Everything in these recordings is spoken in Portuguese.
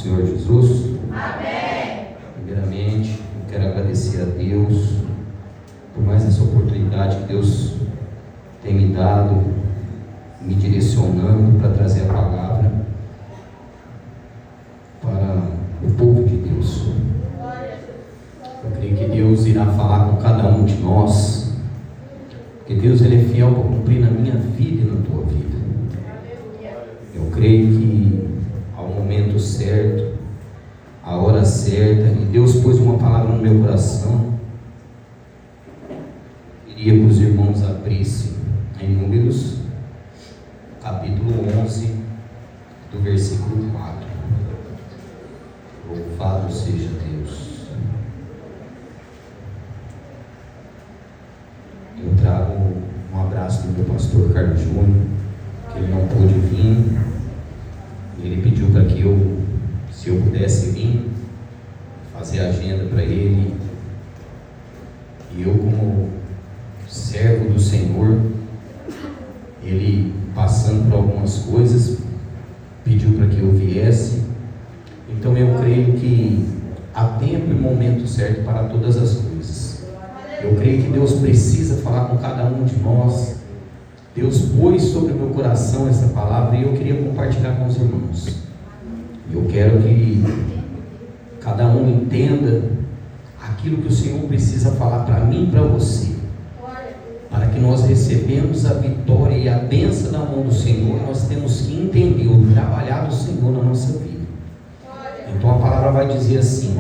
Senhor Jesus? Amém. Primeiramente, eu quero agradecer a Deus por mais essa oportunidade que Deus tem me dado, me direcionando para trazer a palavra para o povo de Deus. Eu creio que Deus irá falar com cada um de nós, porque Deus ele é fiel para cumprir na minha vida e na tua vida. Eu creio que ao momento certo, a hora certa, e Deus pôs uma palavra no meu coração, queria que os irmãos abrissem em Números, capítulo 11, do versículo 4. Louvado seja Deus. Eu trago um abraço do meu pastor Carlos Júnior, que ele não pôde vir. Ele pediu para que eu, se eu pudesse vir, fazer a agenda para ele. E eu, como servo do Senhor, ele passando por algumas coisas, pediu para que eu viesse. Então eu creio que há tempo e momento certo para todas as coisas. Eu creio que Deus precisa falar com cada um de nós. Deus pôs sobre o meu coração essa palavra e eu queria compartilhar com os irmãos. Eu quero que cada um entenda aquilo que o Senhor precisa falar para mim e para você, para que nós recebamos a vitória e a bênção da mão do Senhor. Nós temos que entender o trabalhar do Senhor na nossa vida. Então a palavra vai dizer assim: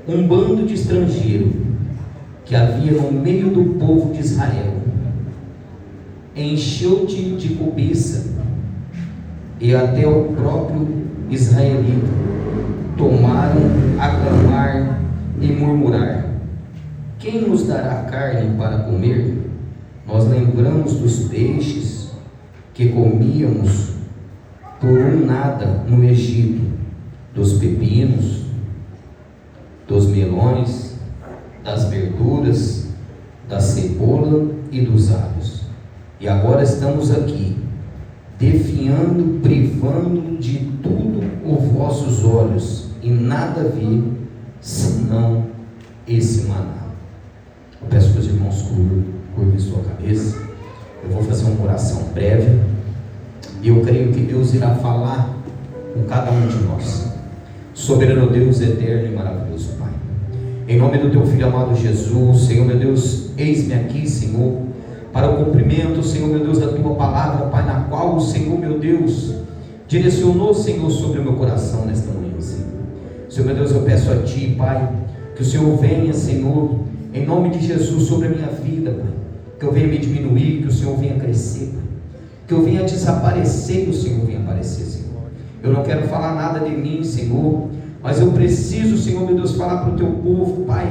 um bando de estrangeiros que havia no meio do povo de Israel encheu-te de cobiça, e até o próprio israelita tomaram a clamar e murmurar: quem nos dará carne para comer? Nós lembramos dos peixes que comíamos por um nada no Egito, dos pepinos, dos melões, das verduras, da cebola e dos alhos. E agora estamos aqui, defiando, privando de tudo os vossos olhos, e nada vi, senão esse maná. Eu peço que os irmãos curvem sua cabeça. Eu vou fazer uma oração breve, e eu creio que Deus irá falar com cada um de nós. Soberano Deus, eterno e maravilhoso Pai, em nome do Teu Filho amado Jesus, Senhor meu Deus, eis-me aqui, Senhor, para o cumprimento, Senhor meu Deus, da Tua palavra, Pai, na qual o Senhor meu Deus direcionou, Senhor, sobre o meu coração nesta manhã, Senhor. Senhor meu Deus, eu peço a Ti, Pai, que o Senhor venha, Senhor, em nome de Jesus, sobre a minha vida, Pai, que eu venha me diminuir, que o Senhor venha crescer, Pai, que eu venha desaparecer, que o Senhor venha aparecer, Senhor. Eu não quero falar nada de mim, Senhor, mas eu preciso, Senhor meu Deus, falar para o Teu povo, Pai,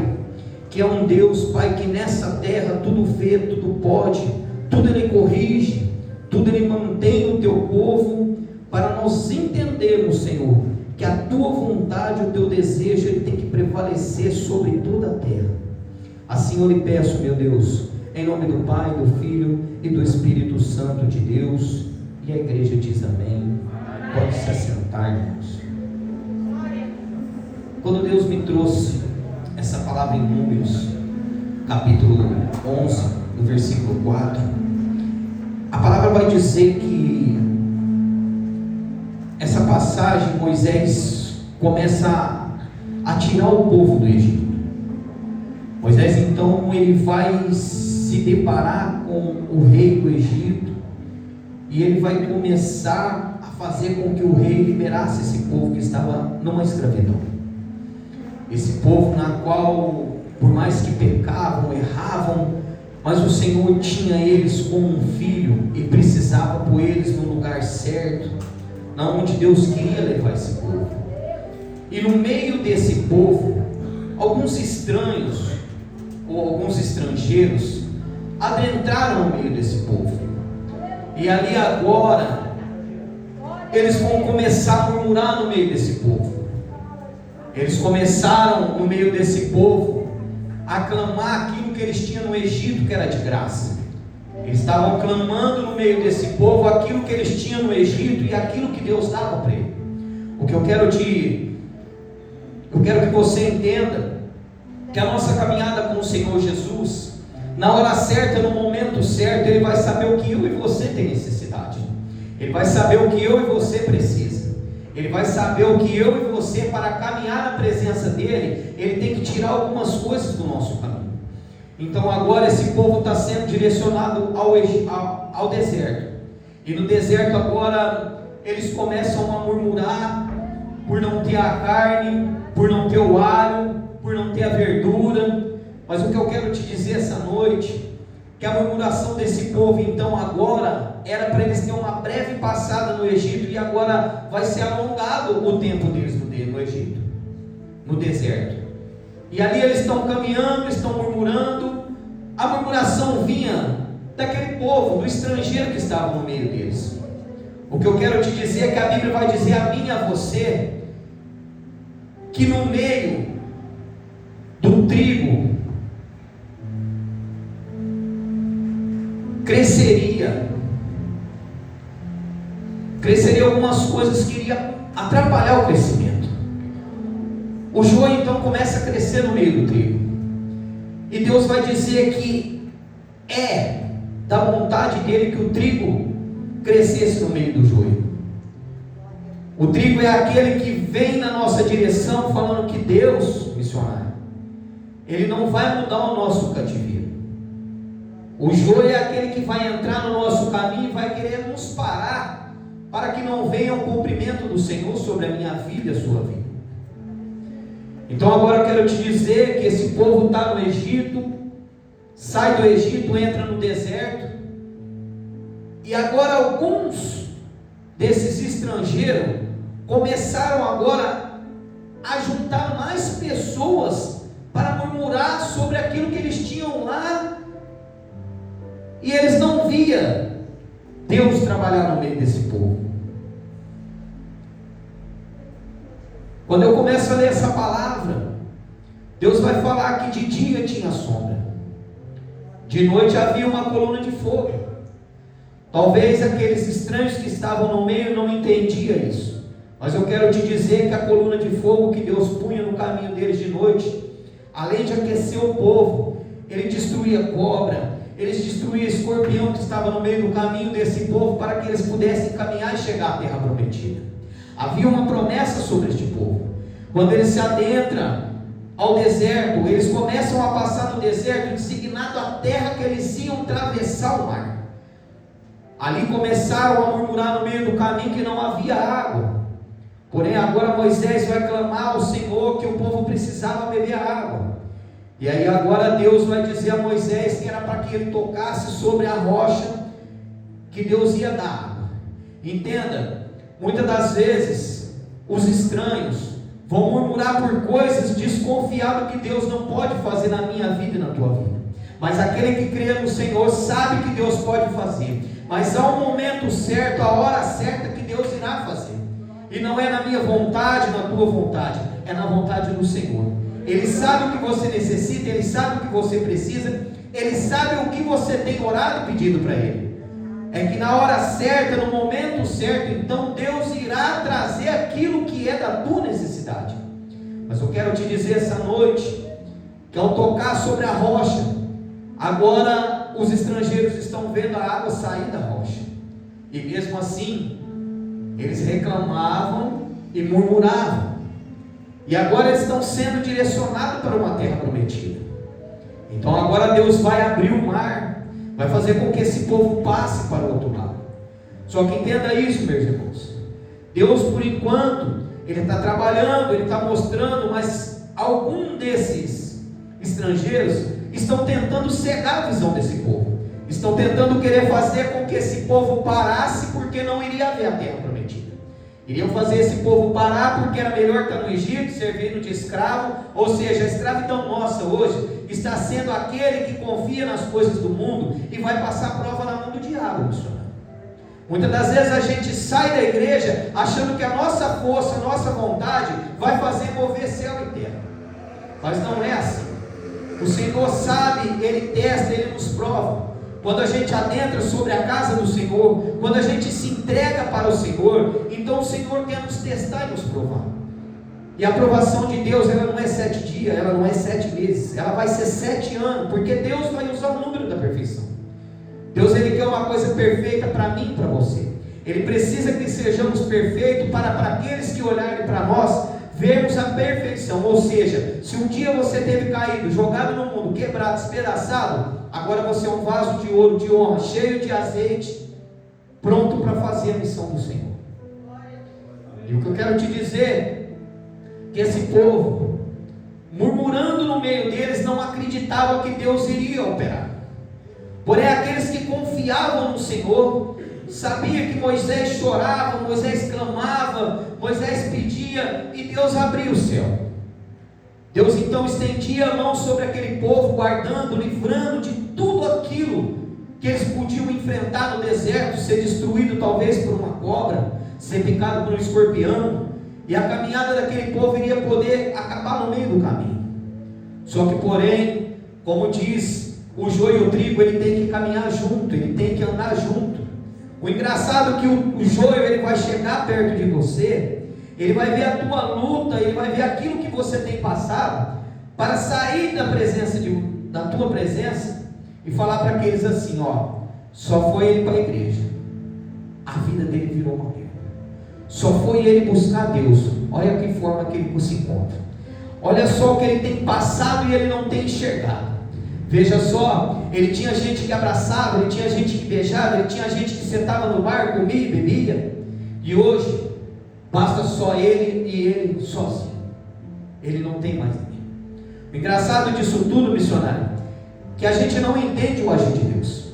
que é um Deus, Pai, que nessa terra tudo vê, tudo pode, tudo Ele corrige, tudo Ele mantém o Teu povo, para nós entendermos, Senhor, que a Tua vontade, o Teu desejo, Ele tem que prevalecer sobre toda a terra. Assim eu lhe peço, meu Deus, em nome do Pai, do Filho e do Espírito Santo de Deus, e a igreja diz amém. Pode se assentar, irmãos. Quando Deus me trouxe essa palavra em Números, capítulo 11, no versículo 4, a palavra vai dizer que essa passagem, Moisés começa a tirar o povo do Egito. Moisés então ele vai se deparar com o rei do Egito, e ele vai começar a fazer com que o rei liberasse esse povo que estava numa escravidão. Esse povo na qual, por mais que pecavam, erravam, mas o Senhor tinha eles como um filho e precisava pôr eles no lugar certo, na onde Deus queria levar esse povo. E no meio desse povo, alguns estranhos ou alguns estrangeiros adentraram no meio desse povo. E ali agora eles vão começar a murmurar no meio desse povo. Eles começaram no meio desse povo a clamar aquilo que eles tinham no Egito, que era de graça. Eles estavam clamando no meio desse povo aquilo que eles tinham no Egito e aquilo que Deus dava para ele. O que eu quero que você entenda que a nossa caminhada com o Senhor Jesus, na hora certa, no momento certo, Ele vai saber o que eu e você tem necessidade. Ele vai saber o que eu e você precisa. Ele vai saber o que eu e você, para caminhar na presença dEle, Ele tem que tirar algumas coisas do nosso caminho. Então agora esse povo está sendo direcionado ao deserto. E no deserto agora eles começam a murmurar por não ter a carne, por não ter o alho, por não ter a verdura. Mas o que eu quero te dizer essa noite, que a murmuração desse povo então agora era para eles terem uma breve passada no Egito, e agora vai ser alongado o tempo deles no Egito, no deserto. E ali eles estão caminhando, estão murmurando. A murmuração vinha daquele povo, do estrangeiro que estava no meio deles. O que eu quero te dizer é que a Bíblia vai dizer a mim e a você, que no meio do trigo cresceria algumas coisas que iriam atrapalhar o crescimento. O joio então começa a crescer no meio do trigo, e Deus vai dizer que é da vontade dele que o trigo crescesse no meio do joio. O trigo é aquele que vem na nossa direção falando que Deus, missionário, Ele não vai mudar o nosso cativeiro. O joio é aquele que vai entrar no nosso caminho e vai querer nos parar, para que não venha o cumprimento do Senhor sobre a minha vida e a sua vida. Então agora eu quero te dizer que esse povo está no Egito, sai do Egito, entra no deserto, e agora alguns desses estrangeiros começaram agora a juntar mais pessoas para murmurar sobre aquilo que eles tinham lá, e eles não viam Deus trabalhar no meio desse povo. Quando eu começo a ler essa palavra, Deus vai falar que de dia tinha sombra, de noite havia uma coluna de fogo. Talvez aqueles estranhos que estavam no meio não entendiam isso, mas eu quero te dizer que a coluna de fogo que Deus punha no caminho deles de noite, além de aquecer o povo, Ele destruía cobra, Ele destruía escorpião que estava no meio do caminho desse povo, para que eles pudessem caminhar e chegar à terra prometida. Havia uma promessa sobre este povo. Quando eles se adentram ao deserto, eles começam a passar no deserto, designado a terra que eles iam atravessar o mar. Ali começaram a murmurar no meio do caminho que não havia água. Porém agora Moisés vai clamar ao Senhor que o povo precisava beber água. E aí agora Deus vai dizer a Moisés que era para que ele tocasse sobre a rocha, que Deus ia dar água. Entenda, muitas das vezes os estranhos vão murmurar por coisas, desconfiado que Deus não pode fazer na minha vida e na tua vida. Mas aquele que crê no Senhor sabe que Deus pode fazer. Mas há um momento certo, a hora certa que Deus irá fazer. E não é na minha vontade, na tua vontade, é na vontade do Senhor. Ele sabe o que você necessita, Ele sabe o que você precisa, Ele sabe o que você tem orado e pedido para Ele. É que na hora certa, no momento certo, então Deus irá trazer aquilo que é da tua necessidade. Mas eu quero te dizer essa noite, que ao tocar sobre a rocha, agora os estrangeiros estão vendo a água sair da rocha, e mesmo assim eles reclamavam e murmuravam, e agora eles estão sendo direcionados para uma terra prometida. Então agora Deus vai abrir o mar, vai fazer com que esse povo passe para o outro lado. Só que entenda isso, meus irmãos, Deus por enquanto Ele está trabalhando, Ele está mostrando, mas algum desses estrangeiros estão tentando cegar a visão desse povo, estão tentando querer fazer com que esse povo parasse, porque não iria haver a terra prometida. Iriam fazer esse povo parar porque era melhor estar no Egito, servindo de escravo. Ou seja, a escravidão nossa hoje está sendo aquele que confia nas coisas do mundo e vai passar prova na mão do diabo, missionário. Muitas das vezes a gente sai da igreja achando que a nossa força, a nossa vontade vai fazer mover céu e terra, mas não é assim. O Senhor sabe, Ele testa, Ele nos prova. Quando a gente adentra sobre a casa do Senhor, quando a gente se entrega para o Senhor, então Então o Senhor quer nos testar e nos provar. E a aprovação de Deus, ela não é 7 dias, ela não é 7 meses, ela vai ser 7 anos, porque Deus vai usar o número da perfeição. Deus, Ele quer uma coisa perfeita para mim e para você. Ele precisa que sejamos perfeitos para aqueles que olharem para nós, vermos a perfeição. Ou seja, se um dia você teve caído, jogado no mundo, quebrado, despedaçado, agora você é um vaso de ouro, de honra, cheio de azeite, pronto para fazer a missão do Senhor. E o que eu quero te dizer, que esse povo, murmurando no meio deles, não acreditava que Deus iria operar. Porém, aqueles que confiavam no Senhor, sabia que Moisés chorava, Moisés clamava, Moisés pedia, e Deus abria o céu. Deus então estendia a mão sobre aquele povo, guardando, livrando de tudo aquilo que eles podiam enfrentar no deserto, ser destruído talvez por uma cobra, ser picado por um escorpião, e a caminhada daquele povo iria poder acabar no meio do caminho. Só que, porém, como diz, o joio e o trigo, ele tem que caminhar junto, ele tem que andar junto. O engraçado é que o joio, ele vai chegar perto de você, ele vai ver a tua luta, ele vai ver aquilo que você tem passado, para sair da tua presença, e falar para aqueles assim, ó, só foi ele para a igreja, a vida dele virou uma guerra. Só foi ele buscar Deus. Olha que forma que ele se encontra. Olha só o que ele tem passado e ele não tem enxergado. Veja só, ele tinha gente que abraçava, ele tinha gente que beijava, ele tinha gente que sentava no bar, comia e bebia. E hoje, basta só ele e ele sozinho. Ele não tem mais ninguém. O engraçado disso tudo, missionário, que a gente não entende o agir de Deus.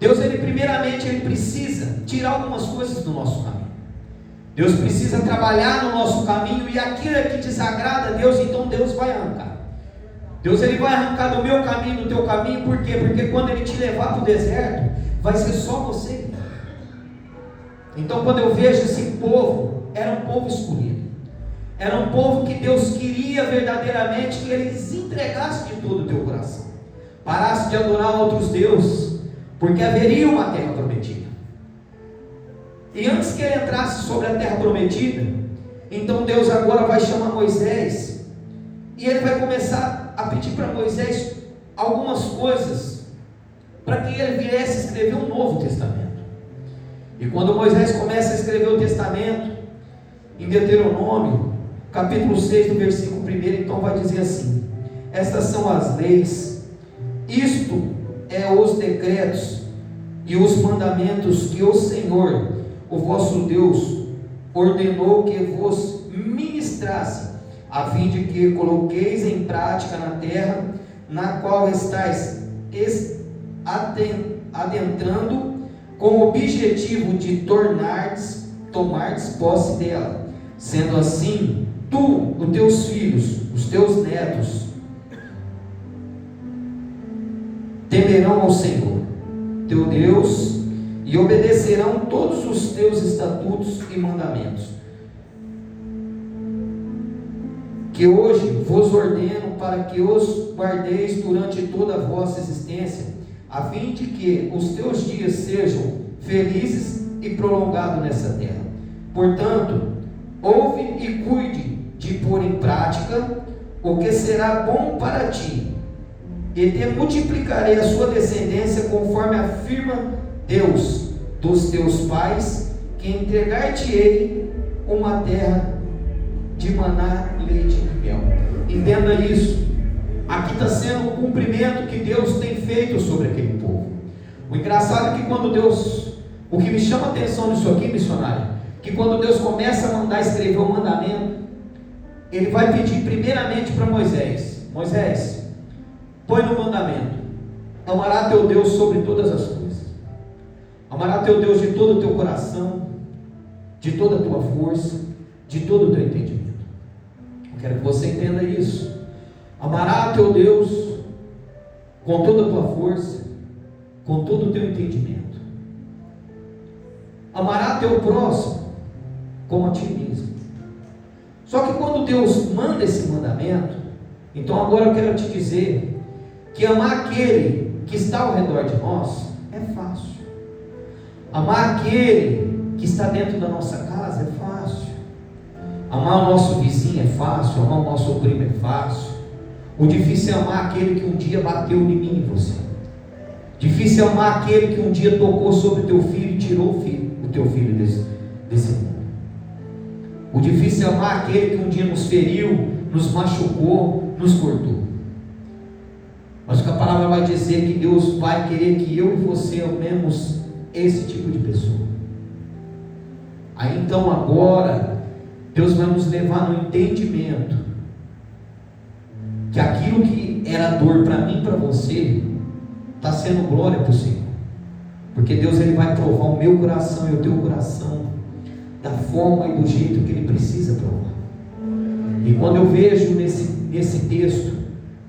Deus, ele primeiramente, ele precisa tirar algumas coisas do nosso caminho. Deus precisa trabalhar no nosso caminho, e aquilo que desagrada a Deus, então Deus vai arrancar. Deus, ele vai arrancar do meu caminho, do teu caminho. Por quê? Porque quando ele te levar para o deserto, vai ser só você. Então, quando eu vejo esse povo, era um povo escolhido, era um povo que Deus queria verdadeiramente que eles entregassem de todo o teu coração, parasse de adorar outros deuses, porque haveria uma terra prometida. E antes que ele entrasse sobre a terra prometida, então Deus agora vai chamar Moisés, e ele vai começar a pedir para Moisés algumas coisas, para que ele viesse escrever um novo testamento. E quando Moisés começa a escrever o testamento, em Deuteronômio, capítulo 6, do versículo 1, então vai dizer assim: estas são as leis, isto é os decretos e os mandamentos que o Senhor, o vosso Deus, ordenou que vos ministrasse, a fim de que coloqueis em prática na terra, na qual estáis adentrando, com o objetivo de tomardes posse dela. Sendo assim, tu, os teus filhos, os teus netos, temerão ao Senhor, teu Deus, e obedecerão todos os teus estatutos e mandamentos, que hoje vos ordeno, para que os guardeis durante toda a vossa existência, a fim de que os teus dias sejam felizes e prolongados nessa terra. Portanto, ouve e cuide de pôr em prática o que será bom para ti, e te multiplicarei a sua descendência, conforme afirma Deus dos teus pais, que entregar-te-ei uma terra de maná, leite e mel. Entenda isso. Aqui está sendo o cumprimento que Deus tem feito sobre aquele povo. O engraçado é que quando Deus, o que me chama a atenção nisso aqui, missionário, que quando Deus começa a mandar escrever o mandamento, ele vai pedir primeiramente para Moisés: Moisés, põe no mandamento, amará teu Deus sobre todas as coisas, amará teu Deus de todo o teu coração, de toda a tua força, de todo o teu entendimento. Eu quero que você entenda isso. Amará teu Deus com toda a tua força, com todo o teu entendimento. Amará teu próximo como a ti mesmo. Só que quando Deus manda esse mandamento, então agora eu quero te dizer que amar aquele que está ao redor de nós é fácil. Amar aquele que está dentro da nossa casa é fácil. Amar o nosso vizinho é fácil, amar o nosso primo é fácil. O difícil é amar aquele que um dia bateu em mim e em você. Difícil é amar aquele que um dia tocou sobre o teu filho e tirou o teu filho desse mundo. O difícil é amar aquele que um dia nos feriu, nos machucou, nos cortou. Mas o que a palavra vai dizer é que Deus vai querer que eu e você amemos esse tipo de pessoa. Aí então agora Deus vai nos levar no entendimento que aquilo que era dor para mim e para você está sendo glória para o Senhor. Porque Deus ele vai provar o meu coração e o teu coração da forma e do jeito que Ele precisa provar. E quando eu vejo nesse texto,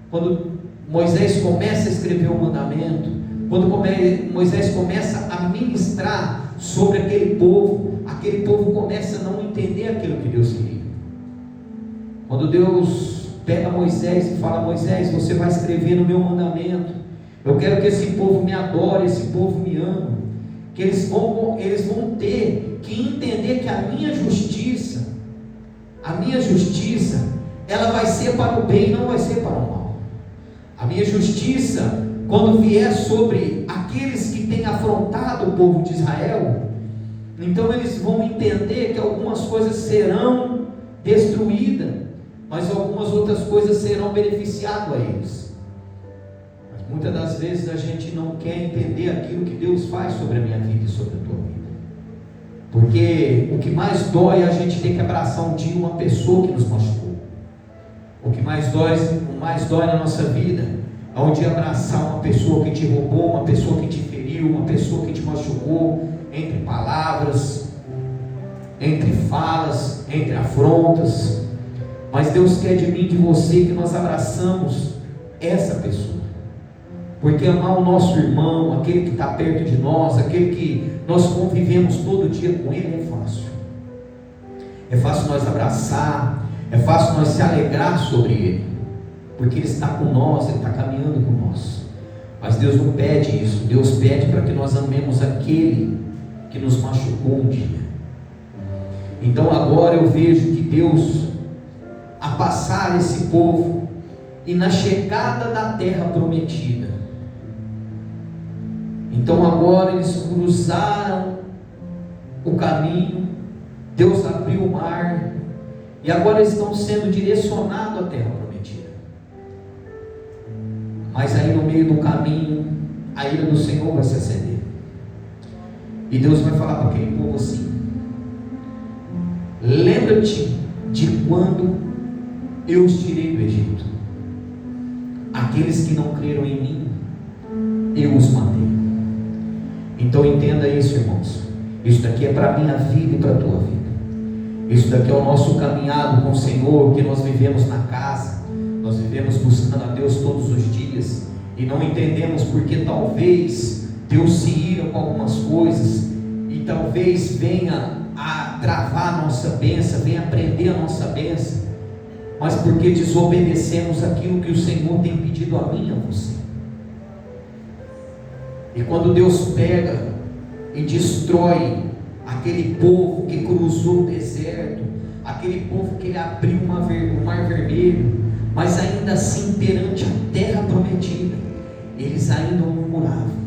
quando Moisés começa a escrever o mandamento, quando Moisés começa a ministrar sobre aquele povo começa a não entender aquilo que Deus queria. Quando Deus pega Moisés e fala: Moisés, você vai escrever no meu mandamento, eu quero que esse povo me adore, esse povo me ama, que eles vão ter que entender que a minha justiça, ela vai ser para o bem, não vai ser para o mal. A minha justiça, quando vier sobre aqueles que têm afrontado o povo de Israel, então eles vão entender que algumas coisas serão destruídas, mas algumas outras coisas serão beneficiadas a eles. Mas muitas das vezes a gente não quer entender aquilo que Deus faz sobre a minha vida e sobre a tua vida. Porque o que mais dói é a gente ter que abraçar um dia uma pessoa que nos machucou. O que mais dói na nossa vida é um dia abraçar uma pessoa que te roubou, uma pessoa que te feriu, uma pessoa que te machucou, entre palavras, entre falas, entre afrontas. Mas Deus quer de mim e de você que nós abraçamos essa pessoa. Porque amar o nosso irmão, aquele que está perto de nós, aquele que nós convivemos todo dia com ele, é fácil. É fácil nós abraçar, é fácil nós se alegrar sobre ele, porque ele está com nós, ele está caminhando com nós. Mas Deus não pede isso. Deus pede para que nós amemos aquele que nos machucou um dia. Então agora eu vejo que Deus, a passar esse povo e na chegada da terra prometida, então agora eles cruzaram o caminho, Deus abriu o mar, e agora eles estão sendo direcionados à terra prometida. Mas aí no meio do caminho, a ira do Senhor vai se acender, e Deus vai falar para aquele povo assim: lembra-te de quando eu os tirei do Egito. Aqueles que não creram em mim, eu os matei. Então entenda isso, irmãos. Isso daqui é para a minha vida e para a tua vida. Isso daqui é o nosso caminhado com o Senhor, que nós vivemos na casa, nós vivemos buscando a Deus todos os dias, e não entendemos porque talvez Deus se ira com algumas coisas, e talvez venha a travar a nossa bênção, venha prender a nossa bênção, mas porque desobedecemos aquilo que o Senhor tem pedido a mim e a você. E quando Deus pega e destrói aquele povo que cruzou o deserto, aquele povo que ele abriu o mar vermelho, mas ainda assim perante a terra prometida, eles ainda murmuravam,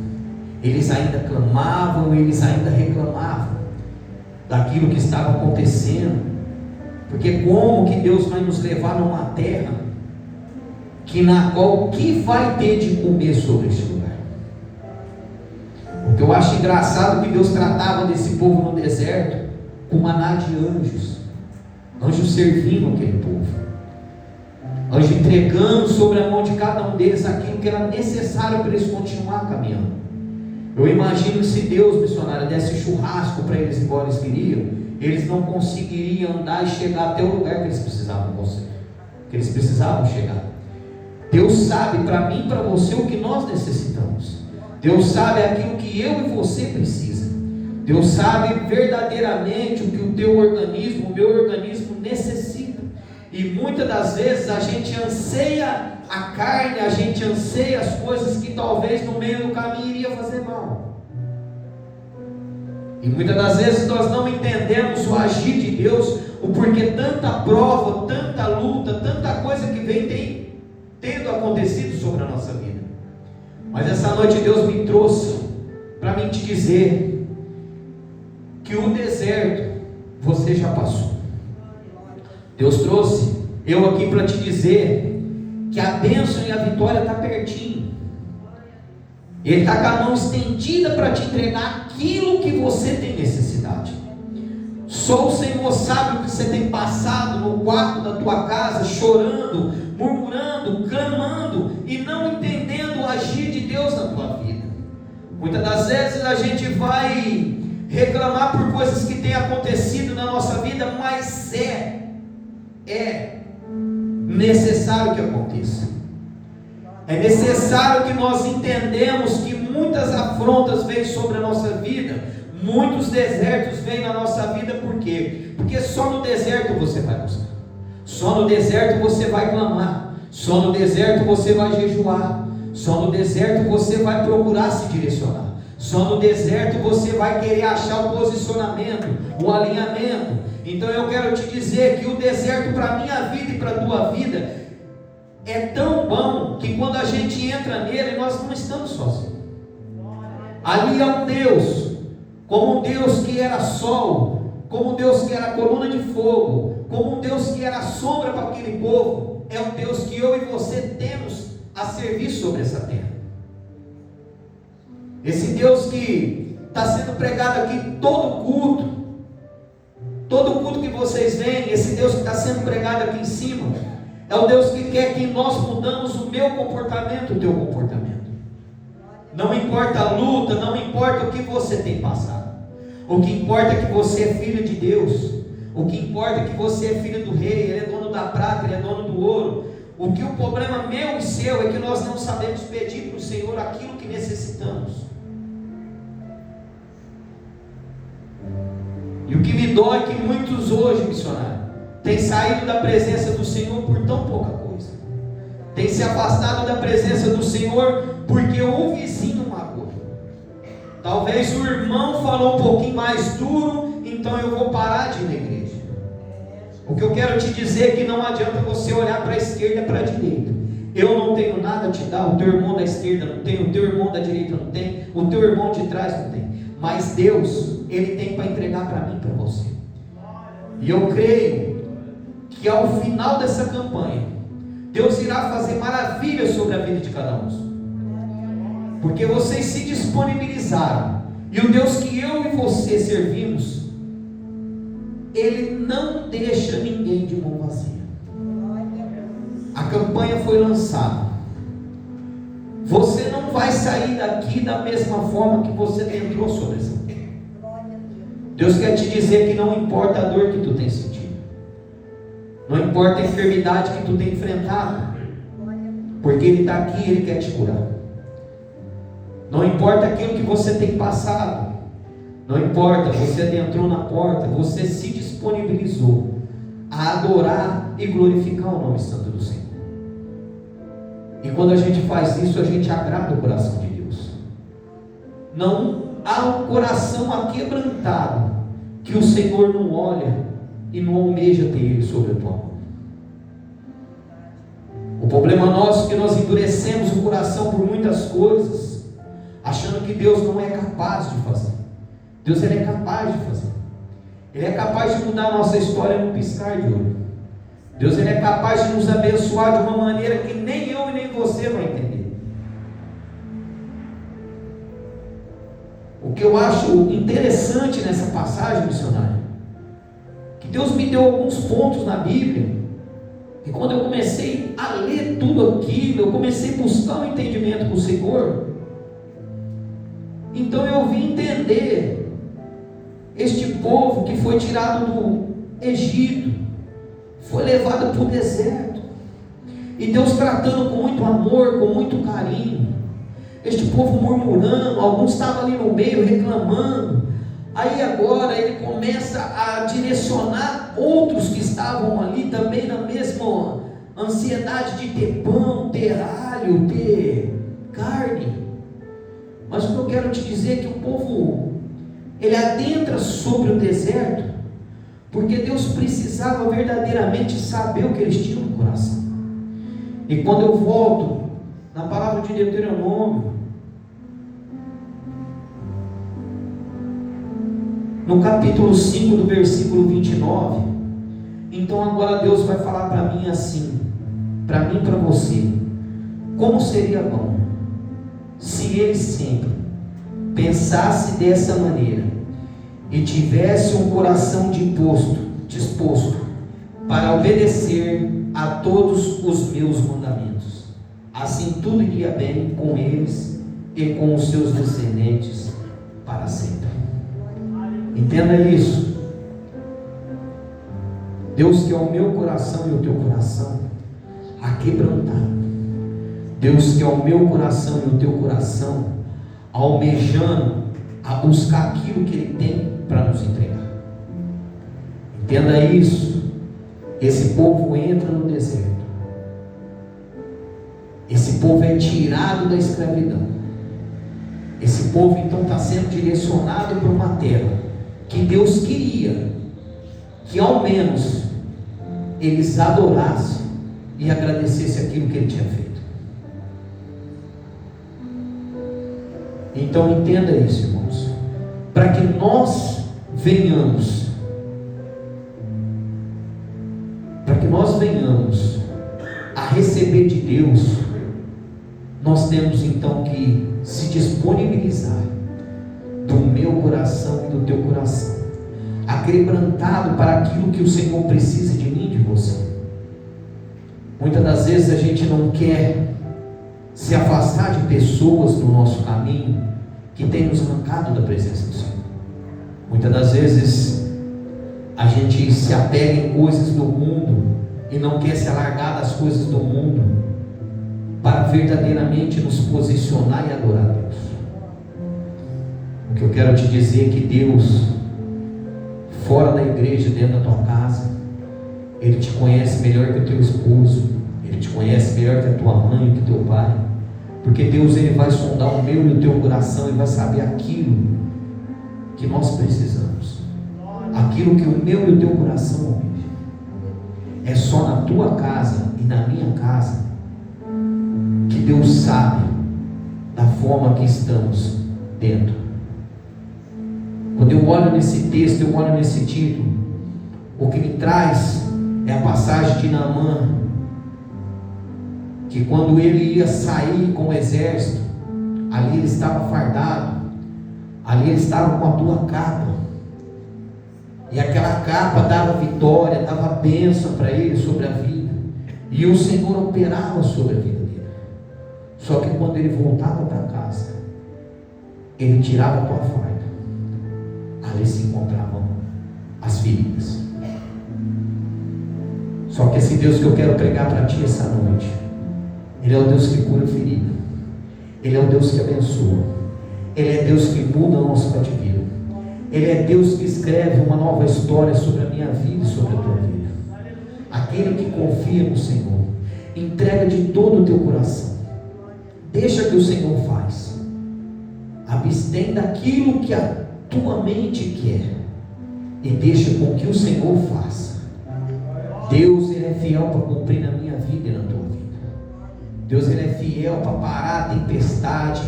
eles ainda clamavam, eles ainda reclamavam daquilo que estava acontecendo. Porque como que Deus vai nos levar numa terra na qual o que vai ter de comer sobre esse lugar? O que eu acho engraçado é que Deus tratava desse povo no deserto com maná de anjos servindo aquele povo, anjos entregando sobre a mão de cada um deles aquilo que era necessário para eles continuar caminhando. Eu imagino se Deus, missionário, desse churrasco para eles embora eles queriam, eles não conseguiriam andar e chegar até o lugar que eles precisavam chegar. Deus sabe para mim e para você o que nós necessitamos. Deus sabe aquilo que eu e você precisa. Deus sabe verdadeiramente o que o teu organismo, o meu organismo necessita. E muitas das vezes a gente anseia a carne, a gente anseia as coisas que talvez no meio do caminho iria fazer mal. E muitas das vezes nós não entendemos o agir de Deus, o porquê tanta prova, tanta luta, tanta coisa que vem tendo acontecido sobre a nossa vida. Mas essa noite Deus me trouxe para mim te dizer que o deserto você já passou. Deus trouxe eu aqui para te dizer que a bênção e a vitória está pertinho. Ele está com a mão estendida para te entregar aquilo que você tem necessidade. Só o Senhor sabe o que você tem passado no quarto da tua casa, chorando, murmurando, clamando e não entendendo o agir de Deus na tua vida. Muitas das vezes a gente vai reclamar por coisas que têm acontecido na nossa vida, mas é necessário que aconteça. É necessário que nós entendamos que muitas afrontas vêm sobre a nossa vida, muitos desertos vêm na nossa vida. Por quê? Porque só no deserto você vai buscar, só no deserto você vai clamar, só no deserto você vai jejuar, só no deserto você vai procurar se direcionar, só no deserto você vai querer achar o posicionamento, o alinhamento. Então eu quero te dizer que o deserto para a minha vida e para a tua vida é tão bom que quando a gente entra nele, nós não estamos sozinhos. Ali é um Deus, como um Deus que era sol, como um Deus que era coluna de fogo, como um Deus que era sombra para aquele povo. É um Deus que eu e você temos a servir sobre essa terra. Esse Deus que está sendo pregado aqui todo culto que vocês veem, esse Deus que está sendo pregado aqui em cima, é o Deus que quer que nós mudamos o meu comportamento, o teu comportamento. Não importa a luta, não importa o que você tem passado. O que importa é que você é filho de Deus. O que importa é que você é filho do rei. Ele é dono da prata, ele é dono do ouro. O problema meu e seu é que nós não sabemos pedir para o Senhor aquilo que necessitamos. E o que me dói é que muitos hoje, missionário, têm saído da presença do Senhor por tão pouca coisa. Tem se afastado da presença do Senhor porque o vizinho magoou. Talvez o irmão falou um pouquinho mais duro, então eu vou parar de ir na igreja. O que eu quero te dizer é que não adianta você olhar para a esquerda e para a direita. Eu não tenho nada a te dar, o teu irmão da esquerda não tem, o teu irmão da direita não tem, o teu irmão de trás não tem. Mas Deus, Ele tem para entregar para mim e para você. E eu creio que ao final dessa campanha, Deus irá fazer maravilhas sobre a vida de cada um. Porque vocês se disponibilizaram. E o Deus que eu e você servimos, Ele não deixa ninguém de mão vazia. A campanha foi lançada. Você não vai sair daqui da mesma forma que você entrou sobre essa terra. Deus quer te dizer que não importa a dor que tu tem sentido, não importa a enfermidade que tu tem enfrentado, porque Ele está aqui e Ele quer te curar. Não importa aquilo que você tem passado, não importa, você adentrou na porta, você se disponibilizou a adorar e glorificar o nome santo do Senhor. E quando a gente faz isso, a gente agrada o coração de Deus. Não há um coração aquebrantado que o Senhor não olha e não almeja ter Ele sobre a tua mão. O problema nosso é que nós endurecemos o coração por muitas coisas, achando que Deus não é capaz de fazer. Deus, Ele é capaz de fazer. Ele é capaz de mudar a nossa história num piscar de olho. Deus, Ele é capaz de nos abençoar de uma maneira que nem eu e nem você vai entender. O que eu acho interessante nessa passagem, missionário, que Deus me deu alguns pontos na Bíblia, e quando eu comecei a ler tudo aquilo, eu comecei a buscar um entendimento com o Senhor, então eu vim entender este povo que foi tirado do Egito, foi levado para o deserto, e Deus tratando com muito amor, com muito carinho, este povo murmurando, alguns estavam ali no meio reclamando. Aí agora Ele começa a direcionar outros que estavam ali também na mesma ansiedade de ter pão, ter alho, ter carne. Mas o que eu quero te dizer é que o povo, ele adentra sobre o deserto, porque Deus precisava verdadeiramente saber o que eles tinham no coração. E quando eu volto na palavra de Deuteronômio, no capítulo 5, do versículo 29, então agora Deus vai falar para mim assim, para mim e para você, como seria bom se ele sempre pensasse dessa maneira e tivesse um coração disposto para obedecer a todos os meus mandamentos. Assim tudo iria bem com eles e com os seus descendentes para sempre. Entenda isso. Deus quer o meu coração e o teu coração aquebrantado. Deus quer o meu coração e o teu coração almejando a buscar aquilo que Ele tem para nos entregar. Entenda isso. Esse povo entra no deserto. Esse povo é tirado da escravidão. Esse povo então está sendo direcionado para uma terra que Deus queria que ao menos eles adorassem e agradecessem aquilo que Ele tinha feito. Então entenda isso, irmãos, para que nós venhamos a receber de Deus, nós temos então que se disponibilizar do meu coração e do teu coração, aquebrantado para aquilo que o Senhor precisa de mim e de você. Muitas das vezes a gente não quer se afastar de pessoas no nosso caminho que tem nos arrancado da presença do Senhor. Muitas das vezes a gente se apega em coisas do mundo e não quer se alargar das coisas do mundo para verdadeiramente nos posicionar e adorar a Deus. O que eu quero te dizer é que Deus, fora da igreja, dentro da tua casa, Ele te conhece melhor que o teu esposo, Ele te conhece melhor que a tua mãe, que o teu pai, porque Deus, Ele vai sondar o meu e o teu coração e vai saber aquilo que nós precisamos, aquilo que o meu e o teu coração almeja. É só na tua casa e na minha casa que Deus sabe da forma que estamos dentro. Quando eu olho nesse texto, eu olho nesse título, o que me traz é a passagem de Naamã, que quando ele ia sair com o exército, ali ele estava fardado, ali ele estava com a tua capa, e aquela capa dava vitória, dava bênção para ele sobre a vida, e o Senhor operava sobre a vida dele. Só que quando ele voltava para casa, ele tirava a tua farda, ali se encontravam as feridas. Só que esse Deus que eu quero pregar para ti essa noite, Ele é o Deus que cura a ferida, Ele é o Deus que abençoa, Ele é Deus que muda o nosso cativeiro, Ele é Deus que escreve uma nova história sobre a minha vida e sobre a tua vida. Aquele que confia no Senhor, entrega de todo o teu coração, deixa que o Senhor faz, abstém daquilo que a tua mente quer e deixa com que o Senhor faça. Deus, Ele é fiel para cumprir na minha vida e na tua vida. Deus, Ele é fiel para parar a tempestade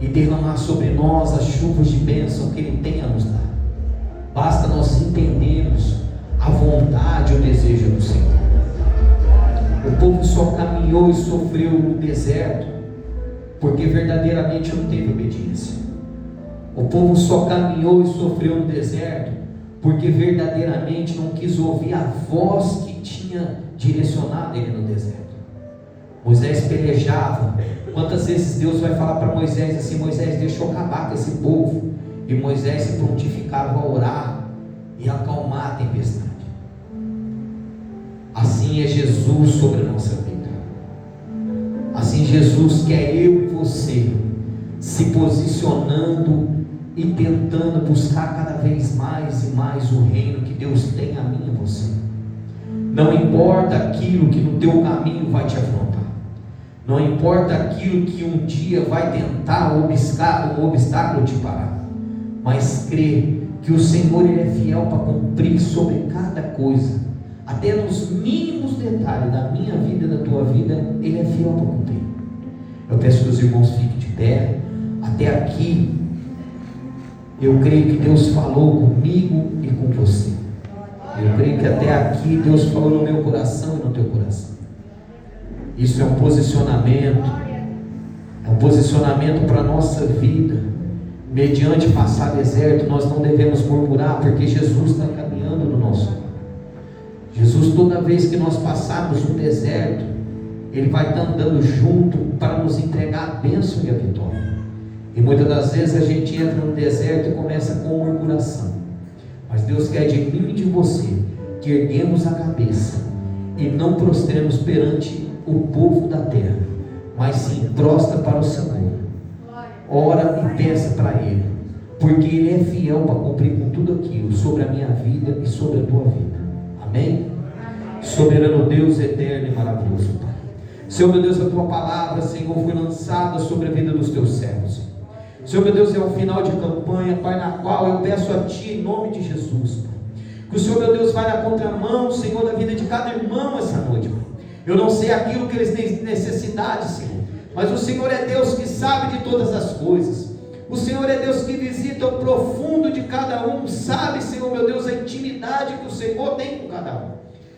e derramar sobre nós as chuvas de bênção que Ele tem a nos dar. Basta nós entendermos a vontade e o desejo do Senhor. O povo só caminhou e sofreu no deserto porque verdadeiramente não teve obediência. O povo só caminhou e sofreu no deserto porque verdadeiramente não quis ouvir a voz que tinha direcionado ele no deserto. Moisés pelejava. Quantas vezes Deus vai falar para Moisés assim: Moisés, deixa eu acabar com esse povo, e Moisés se prontificava a orar e acalmar a tempestade. Assim é Jesus sobre a nossa vida. Assim Jesus quer eu e você se posicionando e tentando buscar cada vez mais e mais o reino que Deus tem a mim e a você. Não importa aquilo que no teu caminho vai te afrontar, não importa aquilo que um dia vai tentar um obstáculo te parar, mas crê que o Senhor Ele é fiel para cumprir sobre cada coisa, até nos mínimos detalhes da minha vida e da tua vida, Ele é fiel para cumprir. Eu peço que os irmãos fiquem de pé. Até aqui, eu creio que Deus falou comigo e com você. Eu creio que até aqui Deus falou no meu coração e no teu coração. Isso é um posicionamento para a nossa vida. Mediante passar deserto, nós não devemos murmurar, porque Jesus está caminhando no nosso lado. Jesus, toda vez que nós passarmos um deserto, Ele vai estar andando junto para nos entregar a bênção e a vitória. E muitas das vezes a gente entra no deserto e começa com murmuração. Mas Deus quer de mim e de você que erguemos a cabeça e não prostremos perante o povo da terra, mas sim prostra para o Senhor. Ora e peça para Ele, porque Ele é fiel para cumprir com tudo aquilo sobre a minha vida e sobre a tua vida. Amém? Soberano Deus, eterno e maravilhoso Pai, Senhor meu Deus, a tua palavra, Senhor, foi lançada sobre a vida dos teus servos. Senhor meu Deus, é um final de campanha, Pai, na qual eu peço a Ti, em nome de Jesus, Pai, que o Senhor meu Deus vai na contramão, Senhor, da vida de cada irmão essa noite, Pai. Eu não sei aquilo que eles têm necessidade, Senhor, mas o Senhor é Deus que sabe de todas as coisas. O Senhor é Deus que visita o profundo de cada um, sabe, Senhor meu Deus, a intimidade que o Senhor tem com cada um.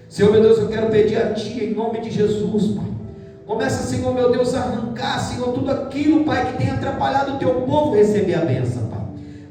Senhor meu Deus, eu quero pedir a Ti, em nome de Jesus, Pai, começa, Senhor meu Deus, a arrancar, Senhor, tudo aquilo, Pai, que tem atrapalhado o Teu povo receber a bênção, Pai.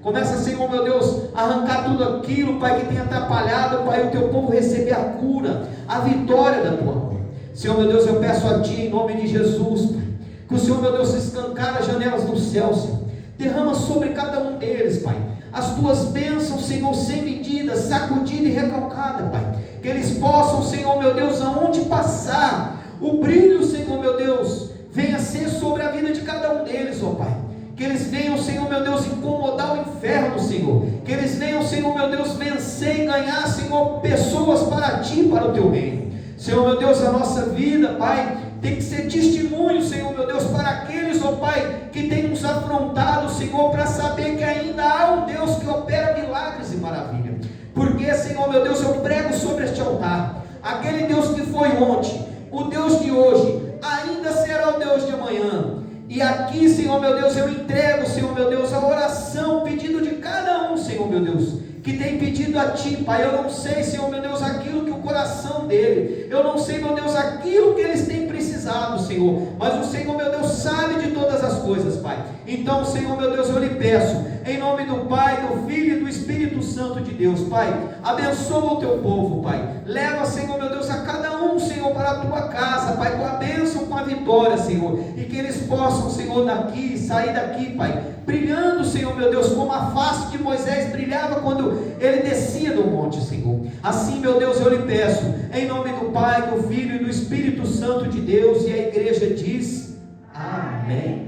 Começa, Senhor meu Deus, a arrancar tudo aquilo, Pai, que tem atrapalhado, Pai, o Teu povo receber a cura, a vitória da Tua mão. Senhor meu Deus, eu peço a Ti, em nome de Jesus, Pai, que o Senhor meu Deus escancara as janelas do céu, Senhor. Derrama sobre cada um deles, Pai, as Tuas bênçãos, Senhor, sem medida, sacudida e recalcada, Pai. Que eles possam, Senhor meu Deus, aonde passar, o brilho, Senhor meu Deus, venha ser sobre a vida de cada um deles, ó Pai. Que eles venham, Senhor meu Deus, incomodar o inferno, Senhor. Que eles venham, Senhor meu Deus, vencer e ganhar, Senhor, pessoas para Ti, para o Teu reino. Senhor meu Deus, a nossa vida, Pai, tem que ser testemunho, Senhor meu Deus, para aqueles, ó Pai, que tem nos afrontado, Senhor, para saber que ainda há um Deus que opera milagres e maravilhas. Porque, Senhor meu Deus, eu prego sobre este altar, aquele Deus que foi ontem, o Deus de hoje, ainda será o Deus de amanhã. E aqui, Senhor meu Deus, eu entrego, Senhor meu Deus, a oração, o pedido de cada um, Senhor meu Deus, que tem pedido a Ti, Pai. Eu não sei, Senhor meu Deus, aquilo que o coração dele, eu não sei, meu Deus, aquilo que eles têm precisado, Senhor, mas o Senhor meu Deus sabe de todas as coisas, Pai. Então, Senhor meu Deus, eu lhe peço, em nome do Pai, do Filho e do Espírito Santo de Deus, Pai, abençoa o Teu povo, Pai. Leva, Senhor meu Deus, a cada um, Senhor, para a Tua casa, Pai, com a bênção, com a vitória, Senhor, e que eles possam, Senhor, sair daqui, Pai, brilhando, Senhor meu Deus, como a face de Moisés brilhava quando ele descia do monte, Senhor. Assim, meu Deus, eu lhe peço, em nome do Pai, do Filho e do Espírito Santo de Deus, e a igreja diz, amém.